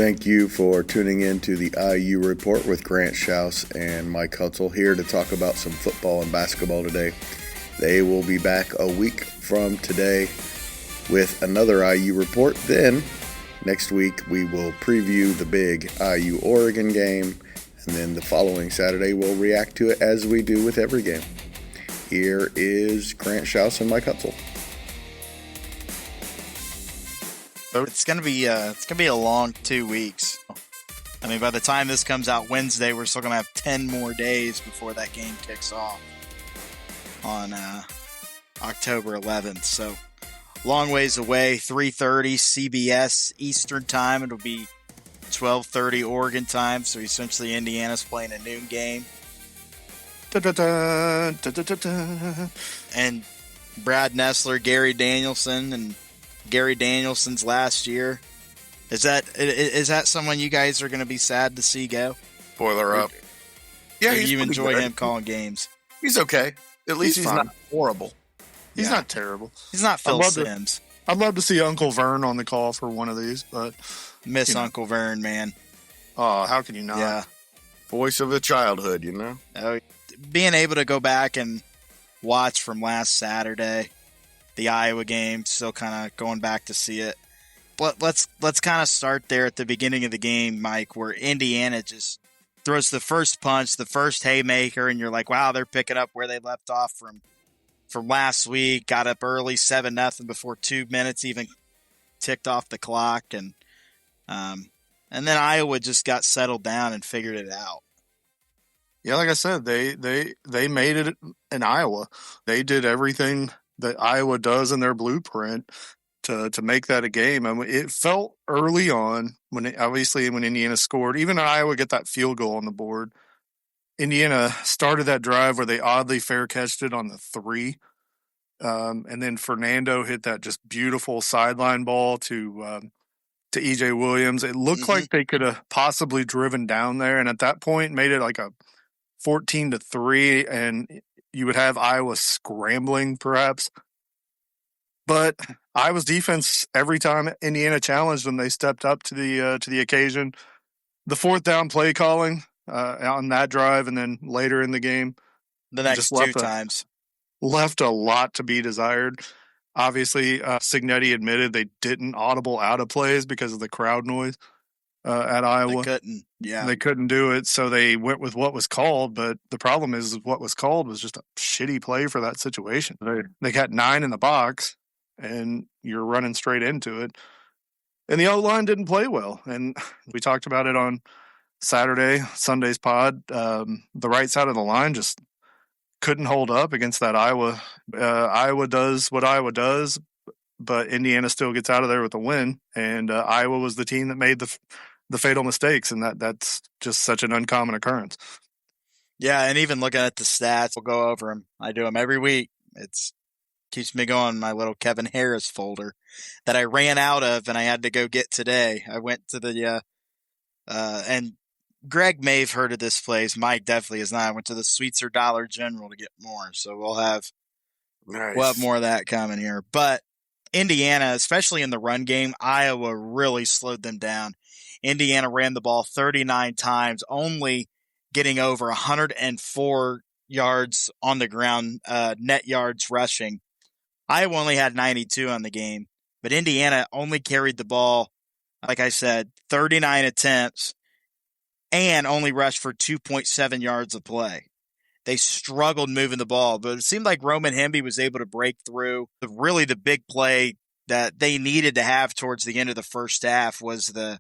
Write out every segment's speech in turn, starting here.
Thank you for tuning in to the IU Report with Grant Shouse and Mike Hutsell, here to talk about some football and basketball today. They will be back a week from today with another IU Report. Then next week we will preview the big IU Oregon game, and then the following Saturday we'll react to it as we do with every game. Here is Grant Shouse and Mike Hutsell. It's gonna be a long 2 weeks. I mean, by the time this comes out Wednesday, we're still gonna have 10 more days before that game kicks off on October 11th. So long ways away. 3:30 CBS Eastern time. It'll be 12:30 Oregon time. So essentially, Indiana's playing a noon game. And Brad Nessler, Gary Danielson's last year. Is that someone you guys are going to be sad to see go? Boiler up. Yeah, you enjoy him calling games? He's okay. At least he's not horrible. He's not terrible. He's not Phil Simms. I'd love to see Uncle Vern on the call for one of these, but miss Uncle Vern, man. Oh, how can you not? Yeah, voice of the childhood, you know. Being able to go back and watch from last Saturday, the Iowa game, still kind of going back to see it. But let's kind of start there at the beginning of the game, Mike, where Indiana just throws the first punch, the first haymaker, and you're like, wow, they're picking up where they left off from last week. Got up early, 7-0 before 2 minutes even ticked off the clock, and then Iowa just got settled down and figured it out. Yeah, like I said, they made it in Iowa. They did everything that Iowa does in their blueprint to make that a game. I mean, it felt early on when Indiana scored, even Iowa get that field goal on the board. Indiana started that drive where they oddly fair catched it on the 3. And then Fernando hit that just beautiful sideline ball to EJ Williams. It looked like they could have possibly driven down there, and at that point made it like a 14-3, and you would have Iowa scrambling perhaps. But Iowa's defense, every time Indiana challenged them, they stepped up to the occasion. The fourth down play calling on that drive, and then later in the game, the next two times, left a lot to be desired. Obviously, Cignetti admitted they didn't audible out of plays because of the crowd noise at Iowa. They couldn't do it, so they went with what was called. But the problem is what was called was just a shitty play for that situation. They got 9 in the box, and you're running straight into it. And the O-line didn't play well. And we talked about it on Sunday's pod. The right side of the line just couldn't hold up against that Iowa. Iowa does what Iowa does, but Indiana still gets out of there with a win. And Iowa was the team that made the fatal mistakes, and that's just such an uncommon occurrence. Yeah, and even looking at the stats, we'll go over them. I do them every week. It's keeps me going in my little Kevin Harris folder that I ran out of and I had to go get today. I went to the and Greg may have heard of this place. Mike definitely has not. I went to the Sweetser Dollar General to get more. So we'll have more of that coming here. But Indiana, especially in the run game, Iowa really slowed them down. Indiana ran the ball 39 times, only getting over 104 yards on the ground, net yards rushing. Iowa only had 92 on the game, but Indiana only carried the ball, like I said, 39 attempts, and only rushed for 2.7 yards of play. They struggled moving the ball, but it seemed like Roman Hemby was able to break through. Really the big play that they needed to have towards the end of the first half was the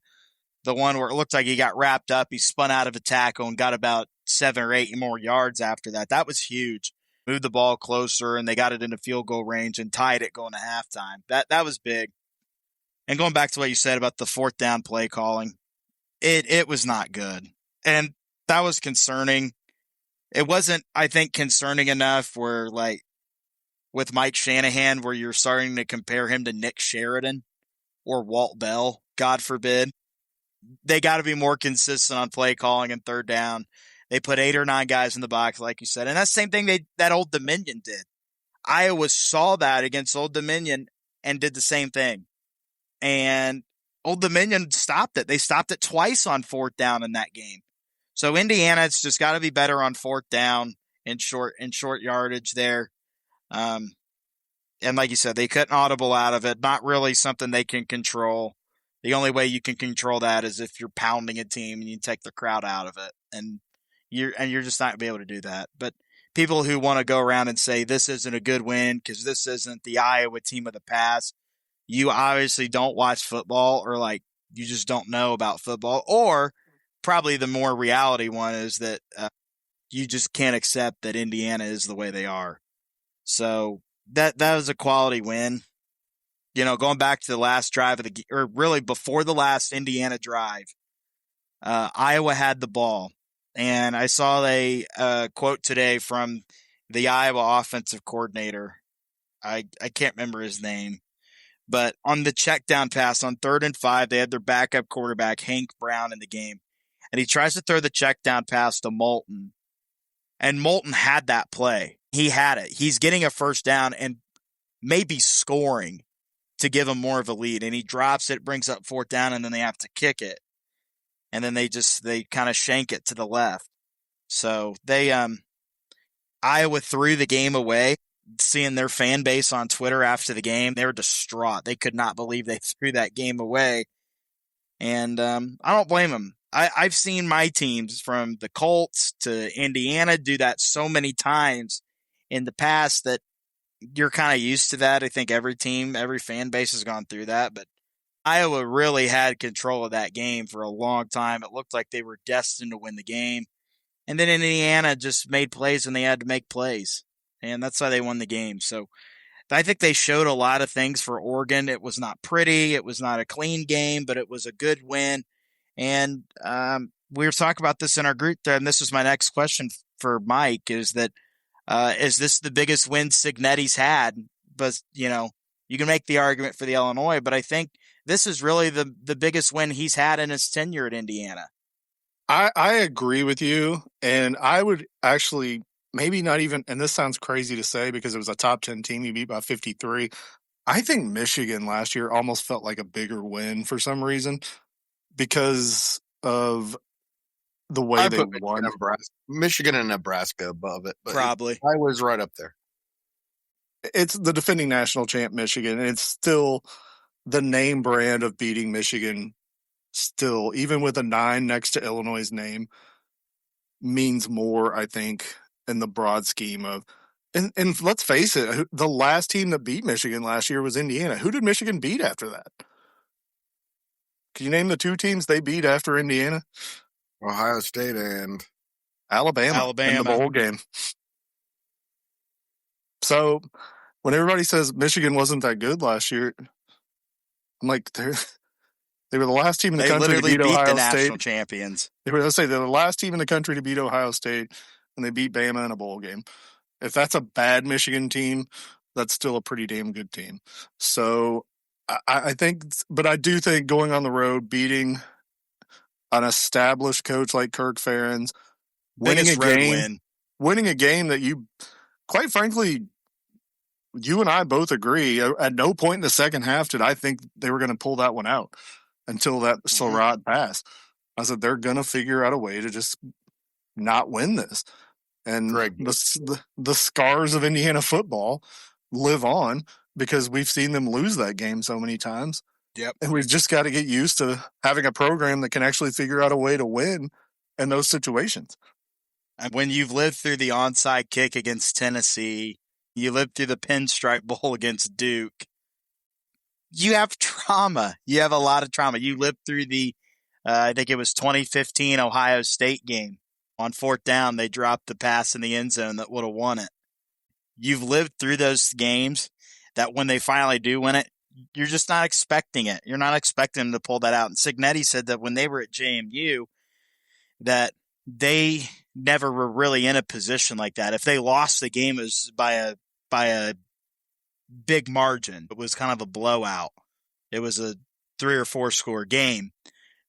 one where it looked like he got wrapped up. He spun out of a tackle and got about 7 or 8 more yards after that. That was huge. Moved the ball closer, and they got it into field goal range and tied it going to halftime. That was big. And going back to what you said about the fourth down play calling, it was not good. And that was concerning. It wasn't, I think, concerning enough where, like, with Mike Shanahan, where you're starting to compare him to Nick Sheridan or Walt Bell, God forbid. They got to be more consistent on play calling and third down. They put 8 or 9 guys in the box, like you said. And that's the same thing that Old Dominion did. Iowa saw that against Old Dominion and did the same thing. And Old Dominion stopped it. They stopped it twice on fourth down in that game. So Indiana's just got to be better on fourth down and short yardage there. And like you said, they cut an audible out of it. Not really something they can control. The only way you can control that is if you're pounding a team and you take the crowd out of it, and you're just not gonna be able to do that. But people who want to go around and say this isn't a good win because this isn't the Iowa team of the past, you obviously don't watch football, or like you just don't know about football, or probably the more reality one is that you just can't accept that Indiana is the way they are. So that was a quality win. You know, going back to the last drive of the, or really before the last Indiana drive, Iowa had the ball, and I saw a quote today from the Iowa offensive coordinator. I can't remember his name, but on the check down pass on 3rd and 5, they had their backup quarterback Hank Brown in the game, and he tries to throw the check down pass to Moulton, and Moulton had that play. He had it. He's getting a first down and maybe scoring to give him more of a lead, and he drops it, brings up fourth down, and then they have to kick it, and then they kind of shank it to the left. So Iowa threw the game away. Seeing their fan base on Twitter after the game, they were distraught. They could not believe they threw that game away, and I don't blame them. I've seen my teams from the Colts to Indiana do that so many times in the past that you're kind of used to that. I think every team, every fan base has gone through that, but Iowa really had control of that game for a long time. It looked like they were destined to win the game. And then Indiana just made plays when they had to make plays. And that's how they won the game. So I think they showed a lot of things for Oregon. It was not pretty. It was not a clean game, but it was a good win. And we were talking about this in our group there, and this is my next question for Mike, is this the biggest win Signetti's had? But, you know, you can make the argument for the Illinois, but I think this is really the biggest win he's had in his tenure at Indiana. I agree with you, and I would actually maybe not even, and this sounds crazy to say because it was a top 10 team you beat by 53. I think Michigan last year almost felt like a bigger win for some reason because of the way they won. Michigan and Nebraska above it. But probably. I was right up there. It's the defending national champ Michigan, and it's still the name brand of beating Michigan still, even with a 9 next to Illinois' name, means more, I think, in the broad scheme of, and let's face it, the last team that beat Michigan last year was Indiana. Who did Michigan beat after that? Can you name the 2 teams they beat after Indiana? Ohio State and Alabama in the bowl game. So when everybody says Michigan wasn't that good last year, I'm like, they were the last team in the country to beat Ohio the national State. Champions. They were, let's say, they're the last team in the country to beat Ohio State, and they beat Bama in a bowl game. If that's a bad Michigan team, that's still a pretty damn good team. So I think, but I do think going on the road, beating an established coach like Kirk Ferentz, winning a game that you, quite frankly, you and I both agree, at no point in the second half did I think they were going to pull that one out until that Surratt pass. I said, they're going to figure out a way to just not win this. And the scars of Indiana football live on because we've seen them lose that game so many times. Yep. And we've just got to get used to having a program that can actually figure out a way to win in those situations. And when you've lived through the onside kick against Tennessee, you lived through the Pinstripe Bowl against Duke, you have trauma. You have a lot of trauma. You lived through the, I think it was 2015 Ohio State game. On fourth down, they dropped the pass in the end zone that would have won it. You've lived through those games that when they finally do win it, you're just not expecting it. You're not expecting them to pull that out. And Signetti said that when they were at JMU, that they never were really in a position like that. If they lost the game, it was by a big margin. It was kind of a blowout. It was a 3 or 4 score game.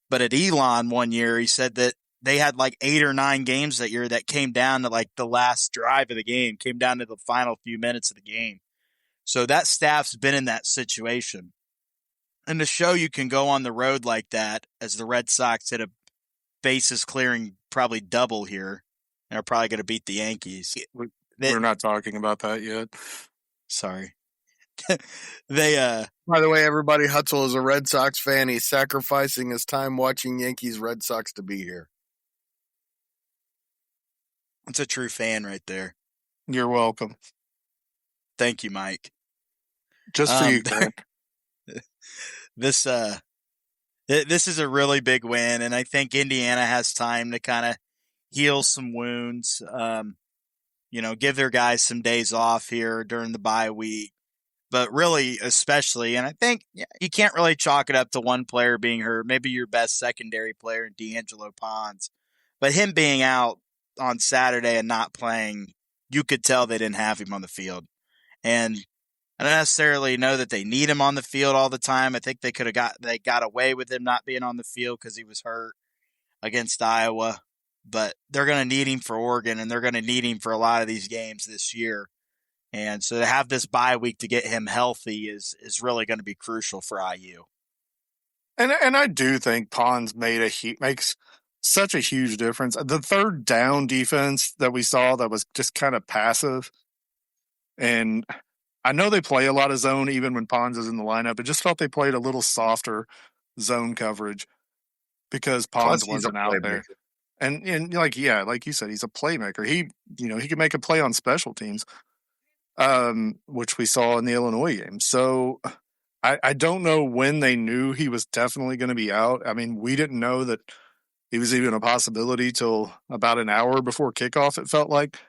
But at Elon one year, he said that they had like 8 or 9 games that year that came down to like the last drive of the game, came down to the final few minutes of the game. So that staff's been in that situation. And to show you can go on the road like that, as the Red Sox hit a bases clearing probably double here, and are probably going to beat the Yankees. We're not talking about that yet. Sorry. By the way, everybody, Hutsell is a Red Sox fan. He's sacrificing his time watching Yankees Red Sox to be here. It's a true fan right there. You're welcome. Thank you, Mike. Just for you, Grant. This is a really big win, and I think Indiana has time to kind of heal some wounds. Give their guys some days off here during the bye week. But really, especially, and I think you can't really chalk it up to one player being hurt. Maybe your best secondary player, D'Angelo Ponds. But him being out on Saturday and not playing, you could tell they didn't have him on the field. And I don't necessarily know that they need him on the field all the time. I think they got away with him not being on the field because he was hurt against Iowa. But they're going to need him for Oregon, and they're going to need him for a lot of these games this year. And so to have this bye week to get him healthy is really going to be crucial for IU. And I do think Ponds makes such a huge difference. The third down defense that we saw that was just kind of passive. And I know they play a lot of zone even when Ponds is in the lineup. It just felt they played a little softer zone coverage because Ponds wasn't out there. And like you said, he's a playmaker. He could make a play on special teams. Which we saw in the Illinois game. So I don't know when they knew he was definitely going to be out. I mean, we didn't know that he was even a possibility till about an hour before kickoff, it felt like.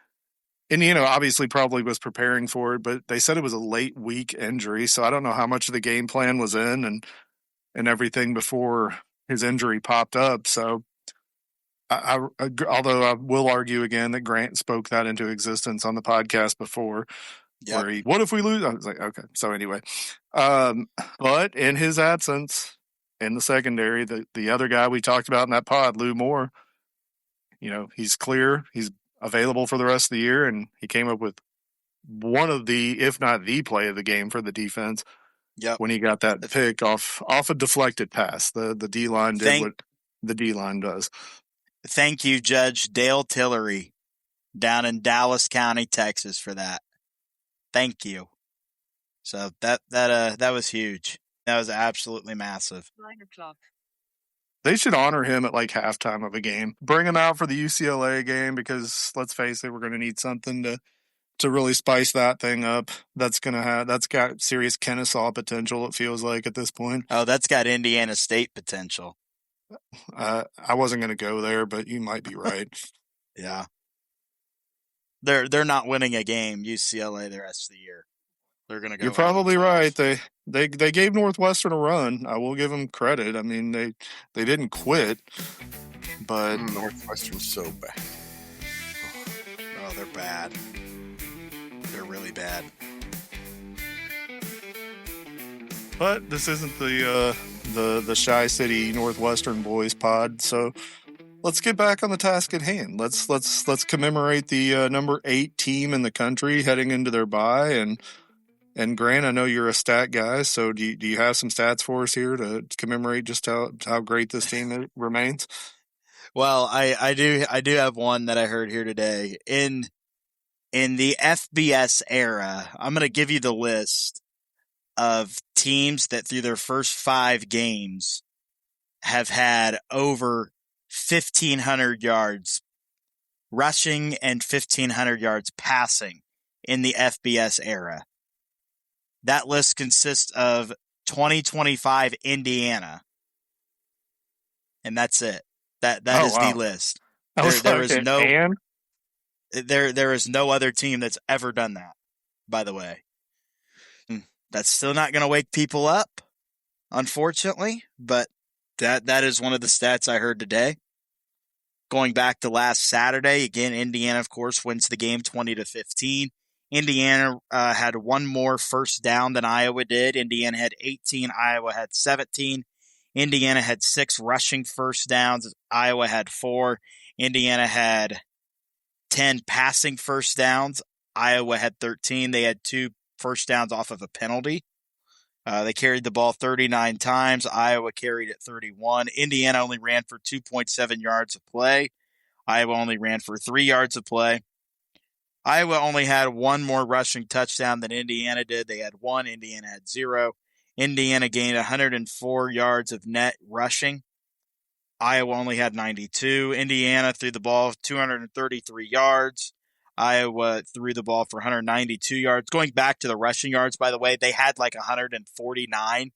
And, obviously probably was preparing for it, but they said it was a late week injury. So I don't know how much of the game plan was in and everything before his injury popped up. So although I will argue again that Grant spoke that into existence on the podcast before, where what if we lose? I was like, okay. So anyway, but in his absence in the secondary, the other guy we talked about in that pod, Lou Moore, he's clear, he's available for the rest of the year, and he came up with one of the, if not the play of the game for the defense. Yep. When he got that pick off a deflected pass, the D line did what the D line does. Thank you, Judge Dale Tillery, down in Dallas County, Texas, for that. Thank you. So that was huge. That was absolutely massive. They should honor him at like halftime of a game. Bring him out for the UCLA game because let's face it, we're going to need something to really spice that thing up. That's got serious Kennesaw potential. It feels like at this point. Oh, that's got Indiana State potential. I wasn't going to go there, but you might be right. Yeah. They're not winning a game, UCLA, the rest of the year. They're going to go. You're probably right. They gave Northwestern a run. I will give them credit. I mean, they didn't quit, but Northwestern's so bad. Oh, they're bad. They're really bad. But this isn't the Shy City Northwestern boys pod, so let's get back on the task at hand. Let's commemorate the number 8 team in the country heading into their bye. And Grant, I know you're a stat guy, so do you have some stats for us here to commemorate just how great this team remains? Well, I do have one that I heard here today. In the FBS era, I'm going to give you the list of teams that through their first 5 games have had over 1,500 yards rushing and 1,500 yards passing in the FBS era. That list consists of 2025 Indiana. And that's it. That is the list. There is no other team that's ever done that, by the way. That's still not going to wake people up, unfortunately, but that is one of the stats I heard today. Going back to last Saturday, again, Indiana, of course, wins the game 20-15. Indiana had one more first down than Iowa did. Indiana had 18. Iowa had 17. Indiana had 6 rushing first downs. Iowa had 4. Indiana had 10 passing first downs. Iowa had 13. They had 2 first downs off of a penalty. They carried the ball 39 times. Iowa carried it 31. Indiana only ran for 2.7 yards of play. Iowa only ran for 3 yards of play. Iowa only had one more rushing touchdown than Indiana did. They had one. Indiana had 0. Indiana gained 104 yards of net rushing. Iowa only had 92. Indiana threw the ball 233 yards. Iowa threw the ball for 192 yards. Going back to the rushing yards, by the way, they had like 149,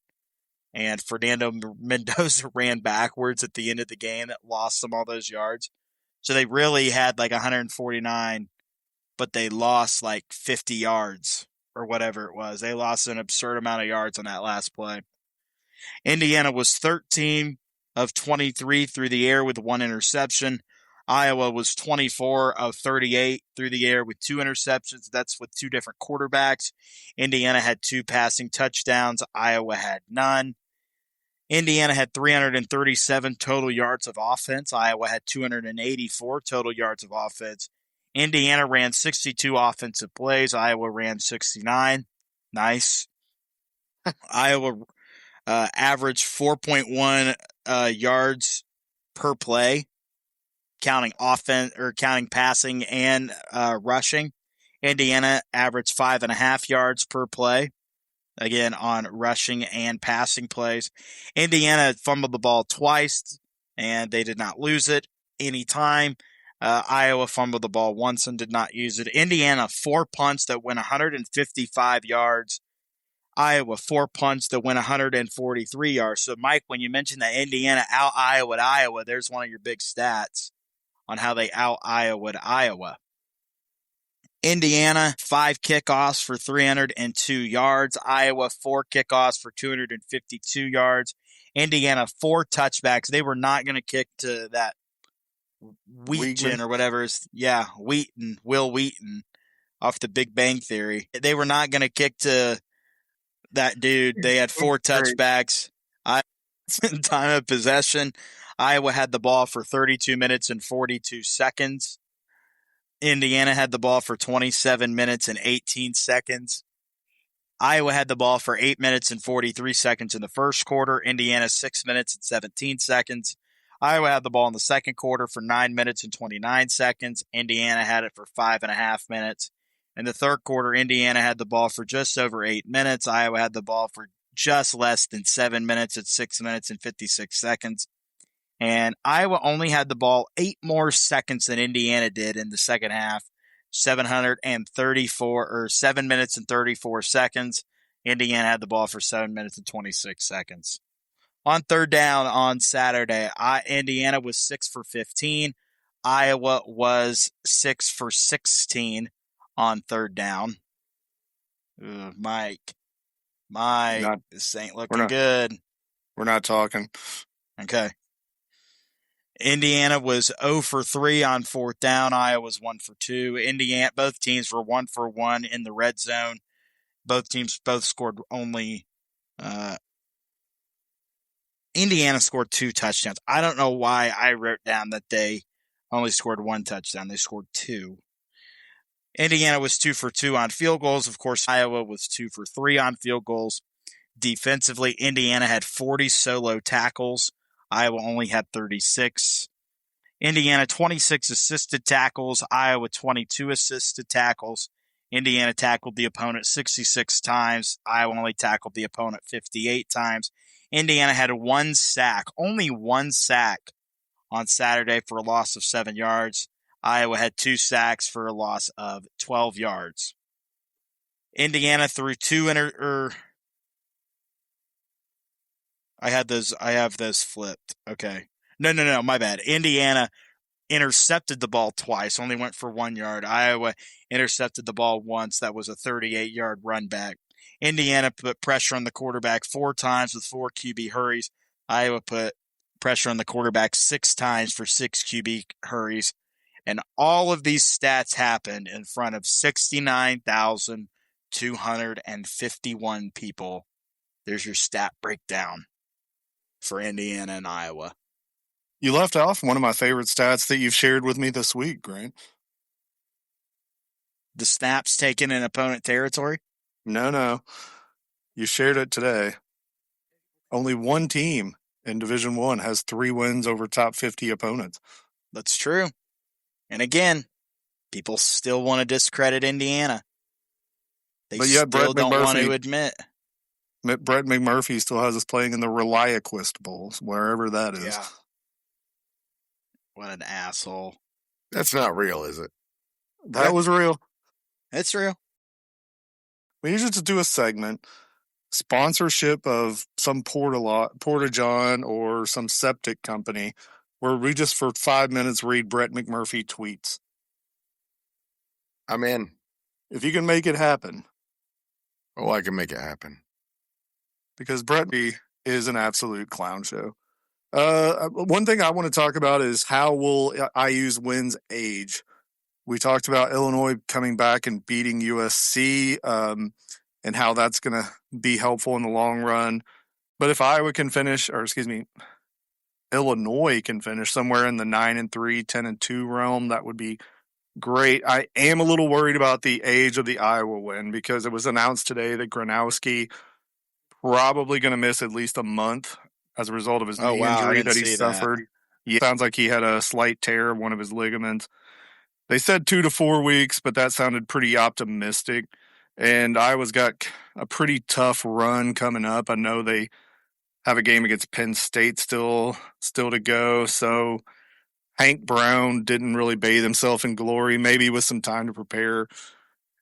and Fernando Mendoza ran backwards at the end of the game that lost them all those yards. So they really had like 149, but they lost like 50 yards or whatever it was. They lost an absurd amount of yards on that last play. Indiana was 13 of 23 through the air with 1 interception. Iowa was 24 of 38 through the air with 2 interceptions. That's with 2 different quarterbacks. Indiana had 2 passing touchdowns. Iowa had none. Indiana had 337 total yards of offense. Iowa had 284 total yards of offense. Indiana ran 62 offensive plays. Iowa ran 69. Nice. Iowa averaged 4.1 yards per play, counting passing and rushing. Indiana averaged 5.5 yards per play, again on rushing and passing plays. Indiana fumbled the ball twice, and they did not lose it any time. Iowa fumbled the ball once and did not use it. Indiana 4 punts that went 155 yards. Iowa 4 punts that went 143 yards. So, Mike, when you mentioned that Indiana out-Iowa'd Iowa, there's one of your big stats on how they out-Iowa'd Iowa. Indiana, 5 kickoffs for 302 yards. Iowa, 4 kickoffs for 252 yards. Indiana, 4 touchbacks. They were not going to kick to that Wheaton or whatever. Will Wheaton off the Big Bang Theory. They were not going to kick to that dude. They had 4 touchbacks. In time of possession, Iowa had the ball for 32 minutes and 42 seconds. Indiana had the ball for 27 minutes and 18 seconds. Iowa had the ball for 8 minutes and 43 seconds in the first quarter. Indiana 6 minutes and 17 seconds. Iowa had the ball in the second quarter for 9 minutes and 29 seconds. Indiana had it for 5.5 minutes. In the third quarter, Indiana had the ball for just over 8 minutes. Iowa had the ball for just less than 7 minutes at 6 minutes and 56 seconds. And Iowa only had the ball 8 more seconds than Indiana did in the second half, 734 or 7 minutes and 34 seconds. Indiana had the ball for 7 minutes and 26 seconds. On third down on Saturday, Indiana was 6 for 15. Iowa was 6 for 16 on third down. Mike, this ain't looking good. We're not talking. Okay. Indiana was 0 for 3 on fourth down. Iowa was 1 for 2. Both teams were 1 for 1 in the red zone. Both teams scored only. Indiana scored 2 touchdowns. I don't know why I wrote down that they only scored 1 touchdown. They scored 2. Indiana was 2 for 2 on field goals. Of course, Iowa was 2 for 3 on field goals. Defensively, Indiana had 40 solo tackles. Iowa only had 36. Indiana 26 assisted tackles. Iowa 22 assisted tackles. Indiana tackled the opponent 66 times. Iowa only tackled the opponent 58 times. Indiana had 1 sack, only 1 sack on Saturday for a loss of 7 yards. Iowa had 2 sacks for a loss of 12 yards. Indiana threw 2 I have those flipped. Okay. No, my bad. Indiana intercepted the ball twice, only went for 1 yard. Iowa intercepted the ball once. That was a 38-yard run back. Indiana put pressure on the quarterback 4 times with 4 QB hurries. Iowa put pressure on the quarterback 6 times for 6 QB hurries. And all of these stats happened in front of 69,251 people. There's your stat breakdown for Indiana and Iowa. You left off one of my favorite stats that you've shared with me this week, Grant. The snaps taken in opponent territory? No. you shared it today. Only one team in Division I has 3 wins over top 50 opponents. That's true. And again, people still want to discredit Indiana. They But yeah, still Brett don't want to McMurphy- admit. Brett McMurphy still has us playing in the Reliaquist Bowl, wherever that is. Yeah. What an asshole. That's not real, is it? That was real. It's real. We usually just do a segment, sponsorship of some Porta-John or some septic company, where we just for 5 minutes read Brett McMurphy tweets. I'm in. If you can make it happen. Oh, I can make it happen. Because Brett is an absolute clown show. One thing I want to talk about is how will IU's wins age? We talked about Illinois coming back and beating USC, and how that's going to be helpful in the long run. But if Illinois can finish somewhere in the 9-3, 10-2 realm, that would be great. I am a little worried about the age of the Iowa win because it was announced today that Gronowski probably going to miss at least a month as a result of his knee injury that he suffered. Yeah, sounds like he had a slight tear of one of his ligaments. They said 2 to 4 weeks, but that sounded pretty optimistic. And Iowa's got a pretty tough run coming up. I know they have a game against Penn State still to go. So Hank Brown didn't really bathe himself in glory. Maybe with some time to prepare,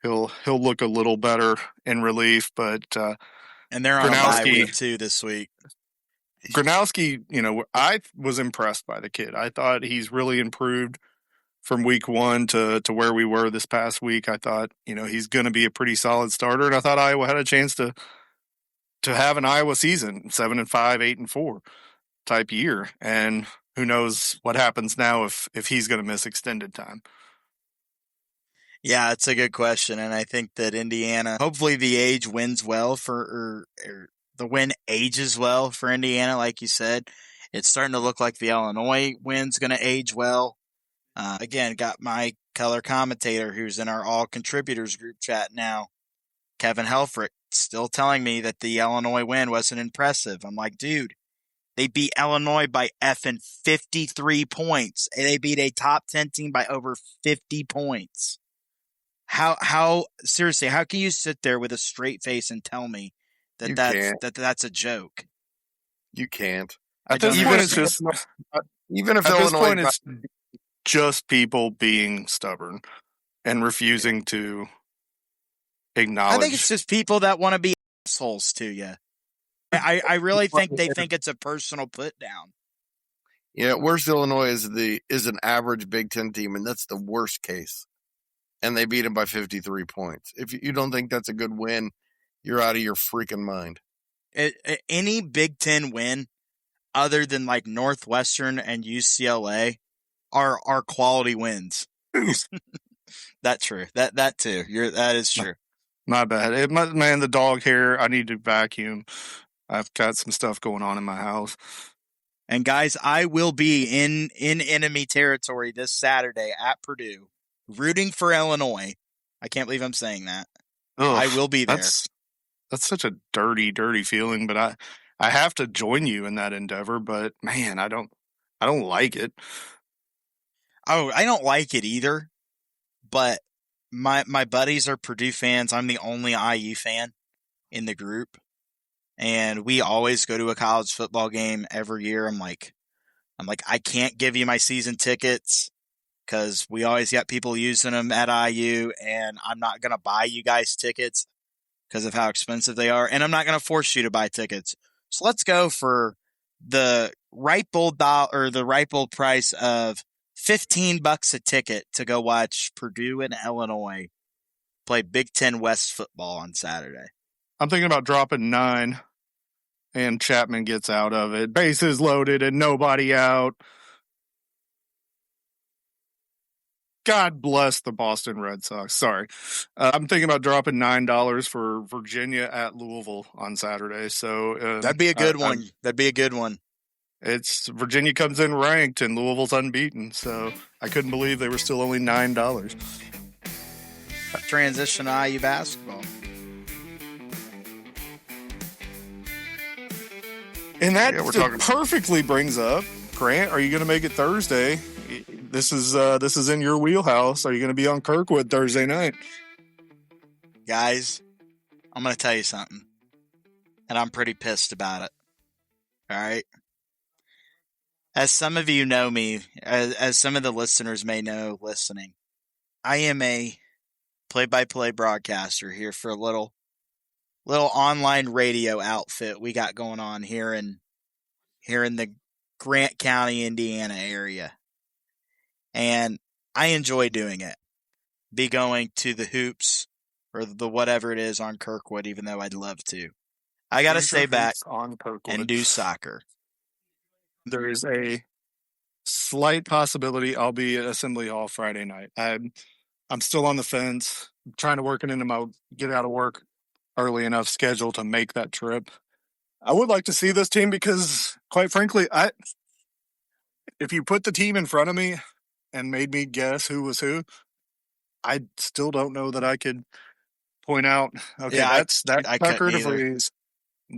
he'll look a little better in relief. But and they're on a bye week too this week. Gronowski, I was impressed by the kid. I thought he's really improved from week 1 to where we were this past week. I thought, he's going to be a pretty solid starter. And I thought Iowa had a chance to have an Iowa season, 7-5, 8-4 type year. And who knows what happens now if he's going to miss extended time. Yeah, it's a good question. And I think that Indiana, hopefully the age wins well or the win ages well for Indiana. Like you said, it's starting to look like the Illinois win's going to age well. Again, got my color commentator who's in our all contributors group chat now, Kevin Helfrich, still telling me that the Illinois win wasn't impressive. I'm like, dude, they beat Illinois by effing 53 points. And they beat a top 10 team by over 50 points. Seriously, how can you sit there with a straight face and tell me that's a joke? You can't. At this point, it's just even if Illinois is just people being stubborn and refusing to acknowledge. I think it's just people that want to be assholes to you. I really think they think it's a personal put down. Yeah, worst Illinois is an average Big Ten team, and that's the worst case. And they beat them by 53 points. If you don't think that's a good win, you're out of your freaking mind. Any Big Ten win other than like Northwestern and UCLA are quality wins. That's true. That too. That is true. My bad. Man, the dog hair, I need to vacuum. I've got some stuff going on in my house. And guys, I will be in enemy territory this Saturday at Purdue, rooting for Illinois. I can't believe I'm saying that. Ugh, I will be there. That's such a dirty, dirty feeling, but I have to join you in that endeavor, but man, I don't like it. Oh, I don't like it either, but my buddies are Purdue fans. I'm the only IU fan in the group. And we always go to a college football game every year. I'm like, I can't give you my season tickets because we always got people using them at IU, and I'm not going to buy you guys tickets because of how expensive they are, and I'm not going to force you to buy tickets. So let's go for the ripe old price of $15 a ticket to go watch Purdue and Illinois play Big Ten West football on Saturday. I'm thinking about dropping 9 and Chapman gets out of it. Bases loaded and nobody out. God bless the Boston Red Sox. Sorry. I'm thinking about dropping $9 for Virginia at Louisville on Saturday. So that'd be a good one. That'd be a good one. It's Virginia comes in ranked and Louisville's unbeaten. So I couldn't believe they were still only $9. Transition to IU basketball. And that Yeah, we're talking- perfectly brings up, Grant, are you going to make it Thursday? This is in your wheelhouse. Are you going to be on Kirkwood Thursday night? Guys, I'm going to tell you something. And I'm pretty pissed about it. All right? As some of you know me, as some of the listeners may know listening, I am a play-by-play broadcaster here for a little online radio outfit we got going on here in the Grant County, Indiana area. And I enjoy doing it. Be going to the hoops or the whatever it is on Kirkwood, even though I'd love to. I got to stay back on Kirkwood and do soccer. There is a slight possibility I'll be at Assembly Hall Friday night. I'm still on the fence. I'm trying to work it into my get out of work early enough schedule to make that trip. I would like to see this team because, quite frankly, if you put the team in front of me and made me guess who was who, I still don't know that I could point out, okay, Yeah, that's I Tucker couldn't either. DeVries,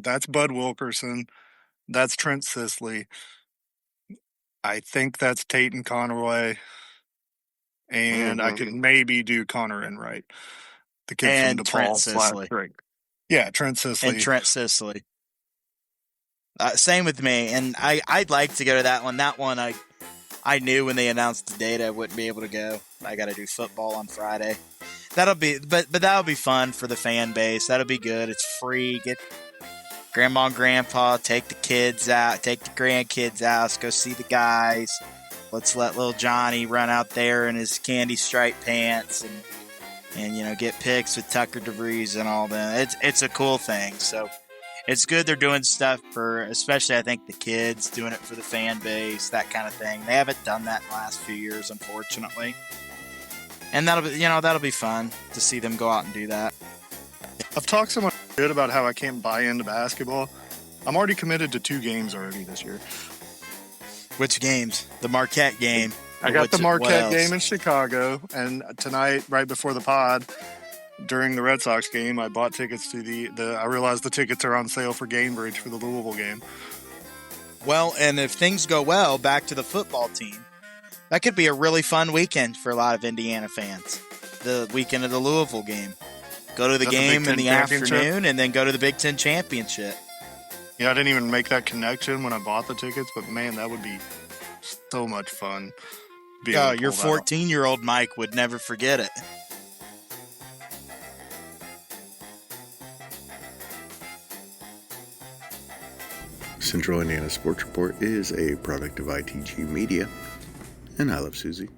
that's Bud Wilkerson, that's Trent Sisley. I think that's Tate and Conroy, and I could maybe do Connor Enright, the kid And from Trent DePaul Sisley. Yeah, Trent Sisley. And Trent Sisley. Same with me. And I'd like to go to that one. That one, I knew when they announced the date I wouldn't be able to go. I got to do football on Friday. That'll be, but that'll be fun for the fan base. That'll be good. It's free. Get grandma and grandpa, take the kids out, take the grandkids out. Let's go see the guys. Let's let little Johnny run out there in his candy striped pants and get pics with Tucker DeVries and all that. It's a cool thing. So it's good they're doing stuff for, especially I think the kids, doing it for the fan base, that kind of thing. They haven't done that in the last few years, unfortunately. And that'll be fun to see them go out and do that. I've talked so much shit about how I can't buy into basketball. I'm already committed to 2 games already this year. Which games? The Marquette game. I got the Marquette game in Chicago, and tonight, right before the pod, during the Red Sox game, I bought tickets to I realized the tickets are on sale for Gamebridge for the Louisville game. Well, and if things go well, back to the football team. That could be a really fun weekend for a lot of Indiana fans. The weekend of the Louisville game. Go to the game in the afternoon and then go to the Big Ten Championship. Yeah, I didn't even make that connection when I bought the tickets, but man, that would be so much fun. Your 14-year-old Mike would never forget it. Central Indiana Sports Report is a product of ITG Media, and I love Susie.